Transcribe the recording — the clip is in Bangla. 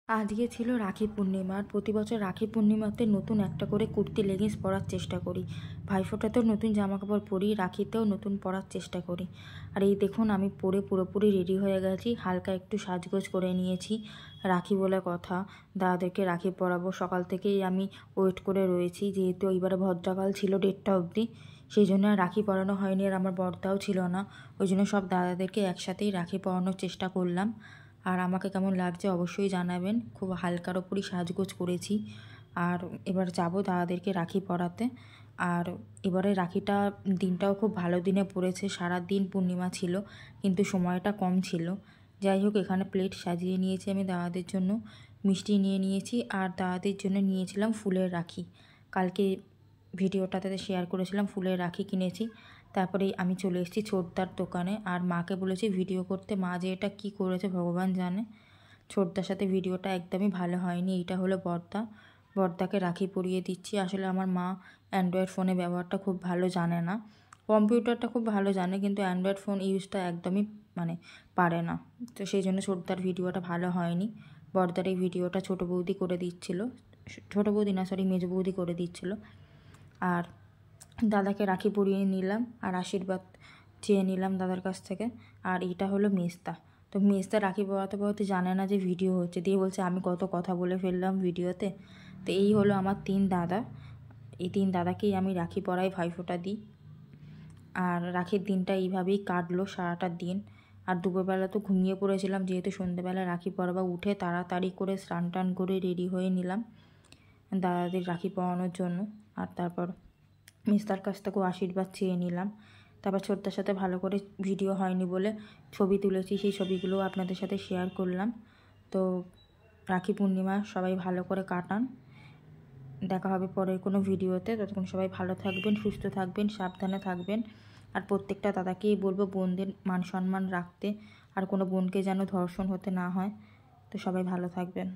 আজকে ছিল রাখি পূর্ণিমা। আর প্রতি বছর রাখি পূর্ণিমাতে নতুন একটা করে কুর্তি লেগিংস পরার চেষ্টা করি। ভাইফোঁটাতেও নতুন জামা কাপড় পরি, রাখিতেও নতুন পরার চেষ্টা করি। আর এই দেখুন আমি পরে পুরোপুরি রেডি হয়ে গেছি, হালকা একটু সাজগোজ করে নিয়েছি। রাখি বলে কথা, দাদাদেরকে রাখি পরাবো। সকাল থেকেই আমি ওয়েট করে রয়েছি, যেহেতু এইবারে ভদ্রকাল ছিল 1:30 অবধি, সেই জন্য আর রাখি পরানো হয়নি। আর আমার বড়দাও ছিল না, ওই জন্য সব দাদাদেরকে একসাথেই রাখি পরানোর চেষ্টা করলাম। আর আমাকে কেমন লাগছে অবশ্যই জানাবেন। খুব হালকার ওপরই সাজগোজ করেছি। আর এবার যাব দাদাদেরকে রাখি পরাতে। আর এবারে রাখিটা দিনটাও খুব ভালো দিনে পড়েছে, সারা দিন পূর্ণিমা ছিল কিন্তু সময়টা কম ছিল। যাই হোক, এখানে প্লেট সাজিয়ে নিয়েছি আমি দাদাদের জন্য, মিষ্টি নিয়ে নিয়েছি। আর দাদাদের জন্য নিয়েছিলাম ফুলের রাখি। কালকে ভিডিওটাতে শেয়ার করেছিলাম ফুলের রাখি কিনেছি। তারপরে আমি চলে এসেছি ছোটদার দোকানে। আর মাকে বলেছি ভিডিও করতে, মা যে এটা কী করেছে ভগবান জানে। ছোটদার সাথে ভিডিওটা একদমই ভালো হয়নি। এইটা হলো বড়দা, বড়দাকে রাখি পরিয়ে দিচ্ছি। আসলে আমার মা অ্যান্ড্রয়েড ফোনে ব্যবহারটা খুব ভালো জানে না, কম্পিউটারটা খুব ভালো জানে কিন্তু অ্যান্ড্রয়েড ফোন ইউজটা একদমই পারে না। তো সেই জন্য ছোটদার ভিডিওটা ভালো হয়নি। বড়দার এই ভিডিওটা ছোটো বৌদি করে দিচ্ছিলো, ছোটো বৌদি না সরি মেজো বৌদি করে দিচ্ছিলো। আর দাদাকে রাখি পরিয়ে নিলাম আর আশীর্বাদ চেয়ে নিলাম দাদার কাছ থেকে। আর এটা হলো মেজদা। তো মেজদা রাখি পরাতে পরাতে জানে না যে ভিডিও হচ্ছে, দিয়ে বলছে আমি কত কথা বলে ফেললাম ভিডিওতে। তো এই হলো আমার 3 দাদা, এই 3 দাদাকেই আমি রাখি পরাই, ভাইফোঁটা দিই। আর রাখির দিনটা এইভাবেই কাটলো সারাটা দিন। আর দুপুরবেলা তো ঘুমিয়ে পড়েছিলাম, যেহেতু সন্ধ্যেবেলা রাখি পরাবা। উঠে তাড়াতাড়ি করে স্নান টান করে রেডি হয়ে নিলাম দাদাদের রাখি পরানোর জন্য। আর তারপর মেজদার কাছ থেকেও আশীর্বাদ চেয়ে নিলাম। তারপর ছোটদার সাথে ভালো করে ভিডিও হয়নি বলে ছবি তুলেছি, সেই ছবিগুলোও আপনাদের সাথে শেয়ার করলাম। তো রাখি পূর্ণিমা সবাই ভালো করে কাটান। দেখা হবে পরের কোনো ভিডিওতে। ততক্ষণ সবাই ভালো থাকবেন, সুস্থ থাকবেন, সাবধানে থাকবেন। আর প্রত্যেকটা দাদাকেই বলবো বোনদের মান সম্মান রাখতে, আর কোনো বোনকে যেন ধর্ষণ হতে না হয়। তো সবাই ভালো থাকবেন।